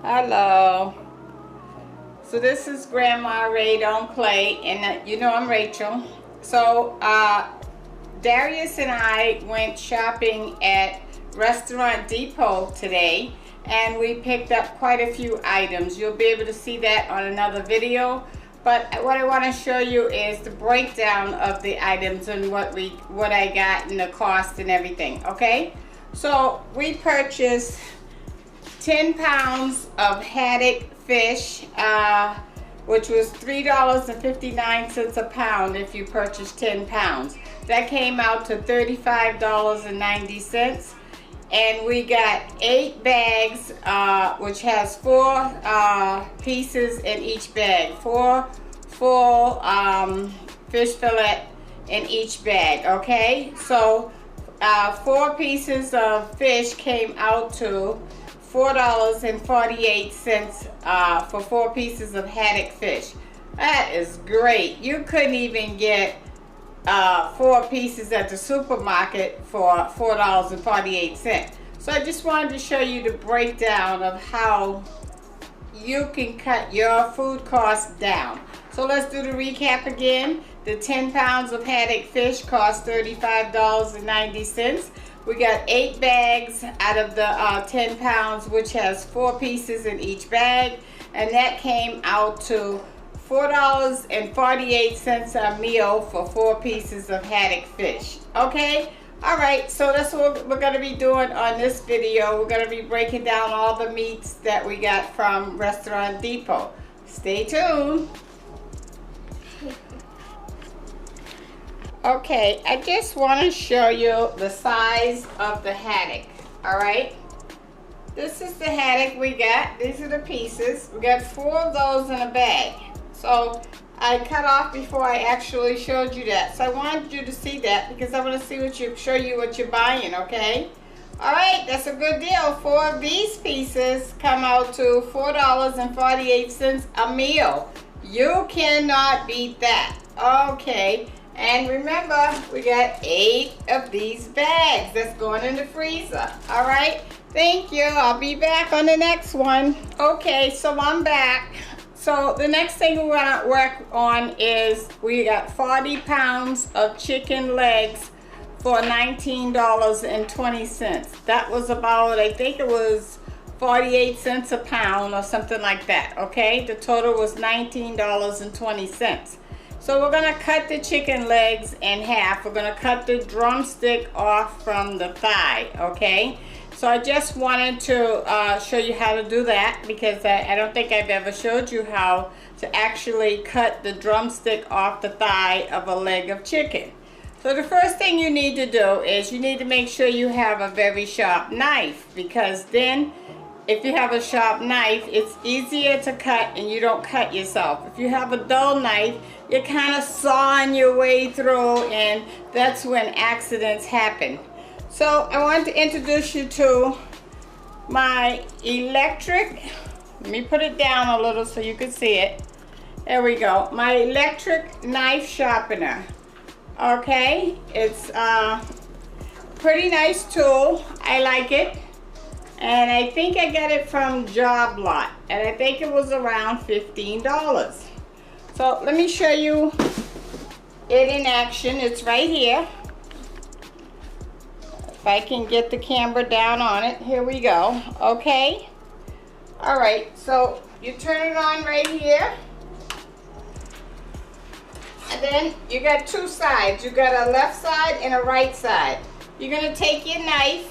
Hello. So this is Grandma Ray Don't Play, and you know I'm Rachel. So Darius and I went shopping at Restaurant Depot today, and we picked up quite a few items. You'll be able to see that on another video. But what I want to show you is the breakdown of the items and what I got and the cost and everything. Okay? So we purchased 10 pounds of haddock fish, which was $3.59 a pound if you purchased 10 pounds. That came out to $35.90. And we got 8 bags, which has 4 pieces in each bag. 4 full fish fillet in each bag, okay? So 4 pieces of fish came out to $4.48 for 4 pieces of haddock fish. That is great. You couldn't even get 4 pieces at the supermarket for $4.48. So I just wanted to show you the breakdown of how you can cut your food costs down. So let's do the recap again. The 10 pounds of haddock fish cost $35.90. We got 8 bags out of the 10 pounds, which has 4 pieces in each bag, and that came out to $4.48 a meal for 4 pieces of haddock fish. Okay? Alright, so that's what we're going to be doing on this video. We're going to be breaking down all the meats that we got from Restaurant Depot. Stay tuned. Okay, I just want to show you the size of the haddock. Alright? This is the haddock we got. These are the pieces. We got 4 of those in a bag. So I cut off before I actually showed you that. So I wanted you to see that because I want to show you what you're buying, okay? Alright, that's a good deal. 4 of these pieces come out to $4.48 a meal. You cannot beat that. Okay. And remember, we got 8 of these bags that's going in the freezer. Alright? Thank you. I'll be back on the next one. Okay, so I'm back. So the next thing we're going to work on is we got 40 pounds of chicken legs for $19.20. That was about, I think it was 48 cents a pound or something like that, okay? The total was $19.20. So we're going to cut the chicken legs in half. We're going to cut the drumstick off from the thigh, okay? So I just wanted to show you how to do that because I don't think I've ever showed you how to actually cut the drumstick off the thigh of a leg of chicken. So the first thing you need to do is you need to make sure you have a very sharp knife, because then if you have a sharp knife, it's easier to cut and you don't cut yourself. If you have a dull knife, you're kind of sawing your way through, and that's when accidents happen. So I want to introduce you to my electric, let me put it down a little so you can see it. There we go. My electric knife sharpener. Okay, it's a pretty nice tool. I like it. And I think I got it from Lot, and I think it was around $15. So let me show you it in action. It's right here. If I can get the camera down on it, here we go. Okay. All right, so you turn it on right here. And then you got 2 sides. You got a left side and a right side. You're gonna take your knife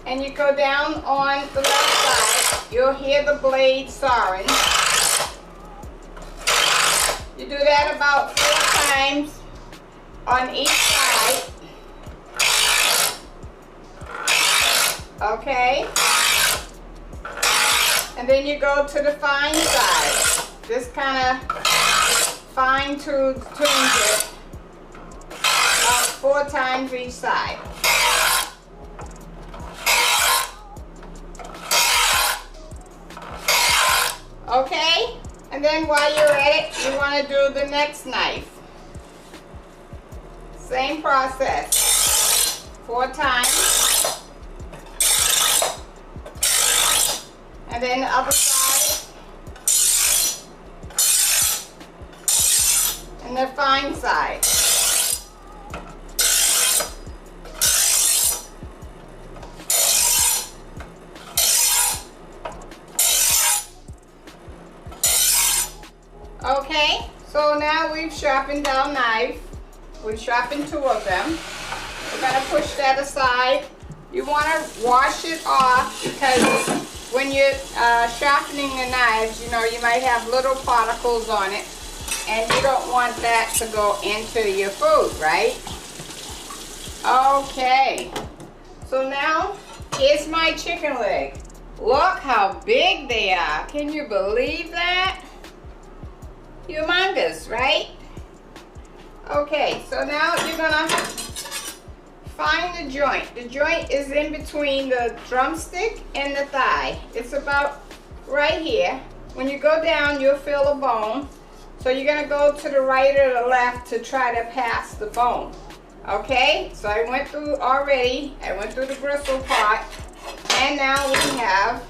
and you go down on the left side. You'll hear the blade sawing. You do that about 4 times on each side. Okay? And then you go to the fine side. Just kind of fine tune it about 4 times each side. Okay? And then while you're at it, you want to do the next knife. Same process. 4 times. And then the other side. And the fine side. Okay, so now we've sharpened our knife. We've sharpened 2 of them. We're gonna push that aside. You wanna wash it off because when you're sharpening the knives, you know, you might have little particles on it and you don't want that to go into your food, right? Okay, so now here's my chicken leg. Look how big they are. Can you believe that? Humongous, right? Okay, so now you're gonna find the joint. The joint is in between the drumstick and the thigh. It's about right here. When you go down, you'll feel a bone. So you're gonna go to the right or the left to try to pass the bone. Okay, so I went through already. I went through the gristle part. And now we have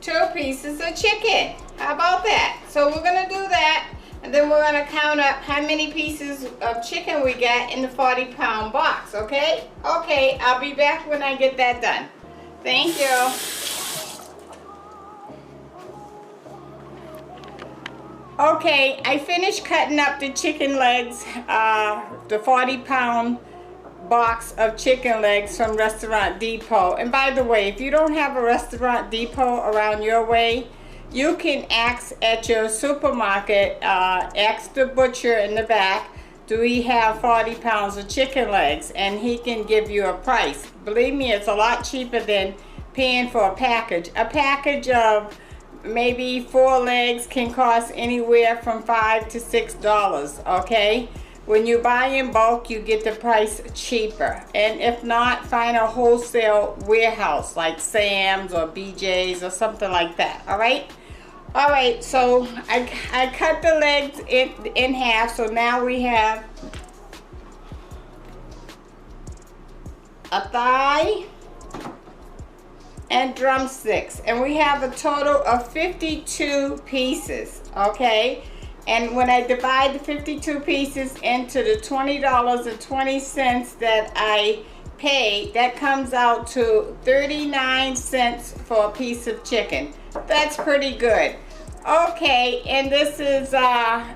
2 pieces of chicken. How about that? So we're gonna do that, and then we're gonna count up how many pieces of chicken we got in the 40-pound box, okay? Okay, I'll be back when I get that done. Thank you. Okay, I finished cutting up the chicken legs, the 40-pound box of chicken legs from Restaurant Depot. And by the way, if you don't have a Restaurant Depot around your way, you can ask at your supermarket, ask the butcher in the back, do we have 40 pounds of chicken legs? And he can give you a price. Believe me, it's a lot cheaper than paying for a package. A package of maybe 4 legs can cost anywhere from $5 to $6, okay? When you buy in bulk, you get the price cheaper. And if not, find a wholesale warehouse like Sam's or BJ's or something like that, all right? All right, so I cut the legs in half, so now we have a thigh and drumsticks. And we have a total of 52 pieces, okay? And when I divide the 52 pieces into the $20.20 that I paid, that comes out to 39 cents for a piece of chicken. That's pretty good. Okay, and this is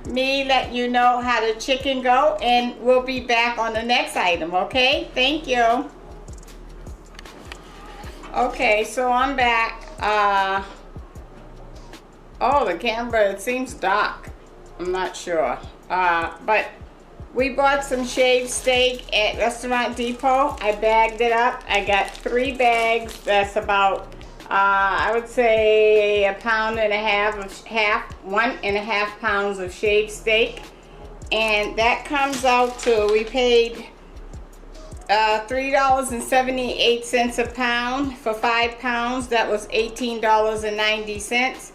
me letting you know how the chicken go, and we'll be back on the next item, okay? Thank you. Okay, so I'm back. Oh, the camera, it seems dark. I'm not sure. But we bought some shaved steak at Restaurant Depot. I bagged it up. I got 3 bags. That's about, I would say, 1.5 pounds of 1.5 pounds of shaved steak. And that comes out to, we paid $3.78 a pound. For 5 pounds, that was $18.90.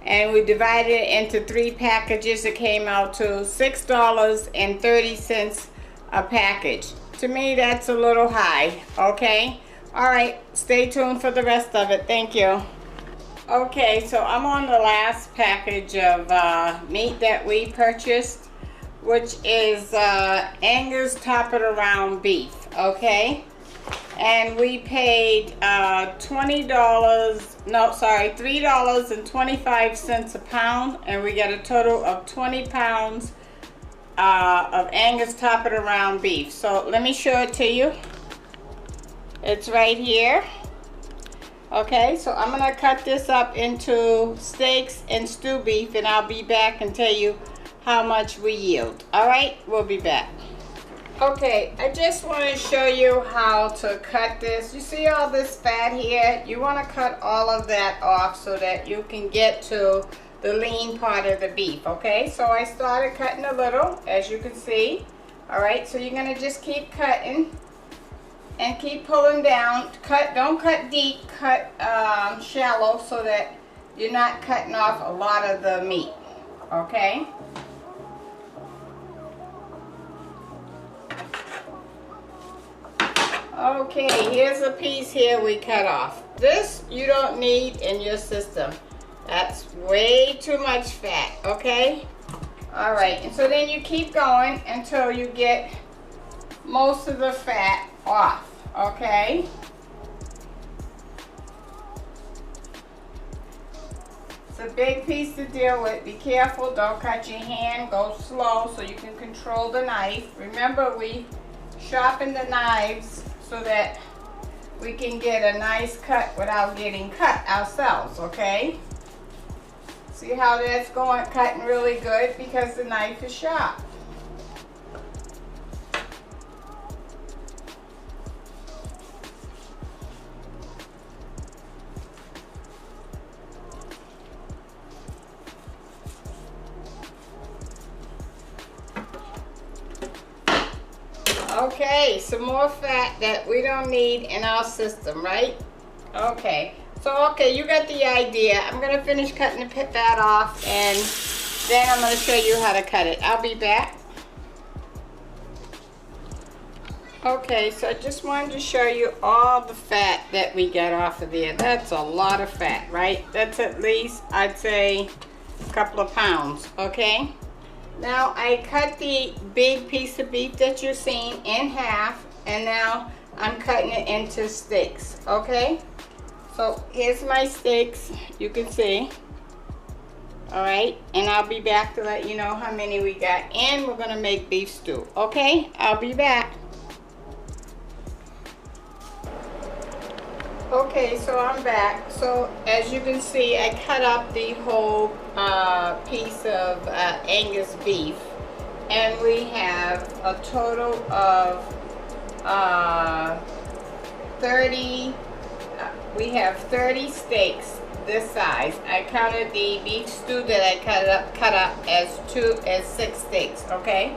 And we divided it into 3 packages. It came out to $6.30 a package. To me, that's a little high, okay? All right, stay tuned for the rest of it. Thank you. Okay, so I'm on the last package of meat that we purchased, which is Angus Top It Around beef, okay? And we paid $3.25 a pound, and we got a total of 20 pounds of Angus Top It Around beef. So let me show it to you. It's right here. Okay, so I'm gonna cut this up into steaks and stew beef, and I'll be back and tell you how much we yield. All right, we'll be back. Okay, I just want to show you how to cut this. You see all this fat here? You want to cut all of that off so that you can get to the lean part of the beef, okay? So I started cutting a little, as you can see. All right, so you're going to just keep cutting and keep pulling down. Don't cut deep, cut shallow so that you're not cutting off a lot of the meat, okay? Okay, here's a piece here we cut off. This you don't need in your system. That's way too much fat, okay? All right, and so then you keep going until you get most of the fat off, okay? It's a big piece to deal with. Be careful, don't cut your hand, go slow so you can control the knife. Remember, we sharpen the knives so that we can get a nice cut without getting cut ourselves, okay? See how that's going, cutting really good because the knife is sharp. Okay, some more fat that we don't need in our system, right? Okay, so okay, you got the idea. I'm gonna finish cutting the fat off and then I'm gonna show you how to cut it. I'll be back. Okay, so I just wanted to show you all the fat that we got off of there. That's a lot of fat, right? That's at least, I'd say, a couple of pounds, okay? Now I cut the big piece of beef that you're seeing in half, and now I'm cutting it into steaks, okay? So here's my steaks, you can see. All right, and I'll be back to let you know how many we got, and we're gonna make beef stew, okay? I'll be back. Okay, so I'm back. So as you can see, I cut up the whole piece of Angus beef, and we have a total of 30. We have 30 steaks this size. I counted the beef stew that I cut up as 6 steaks. Okay,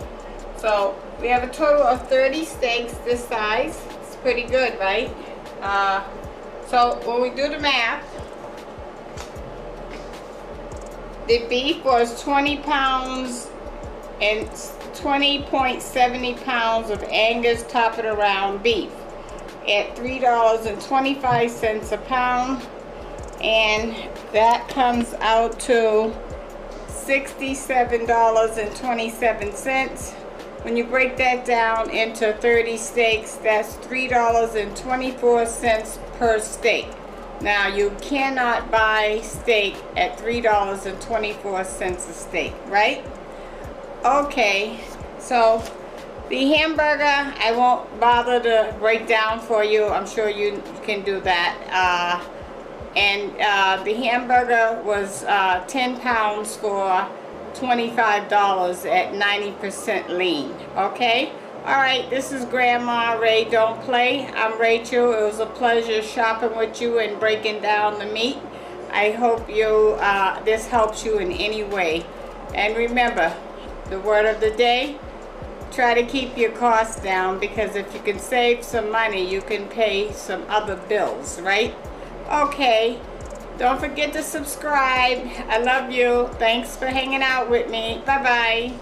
so we have a total of 30 steaks this size. It's pretty good, right? So when we do the math, the beef was 20 pounds and 20.70 pounds of Angus top of the round beef at $3.25 a pound, and that comes out to $67.27. When you break that down into 30 steaks, that's $3.24 per steak. Now you cannot buy steak at $3.24 a steak, right? Okay, so the hamburger I won't bother to break down for you. I'm sure you can do that. The hamburger was 10 pounds for $25 at 90% lean, okay? All right, this is Grandma Ray Don't Play. I'm Rachel. It was a pleasure shopping with you and breaking down the meat. I hope you this helps you in any way. And remember, the word of the day, try to keep your costs down, because if you can save some money, you can pay some other bills, right? Okay. Don't forget to subscribe. I love you. Thanks for hanging out with me. Bye-bye.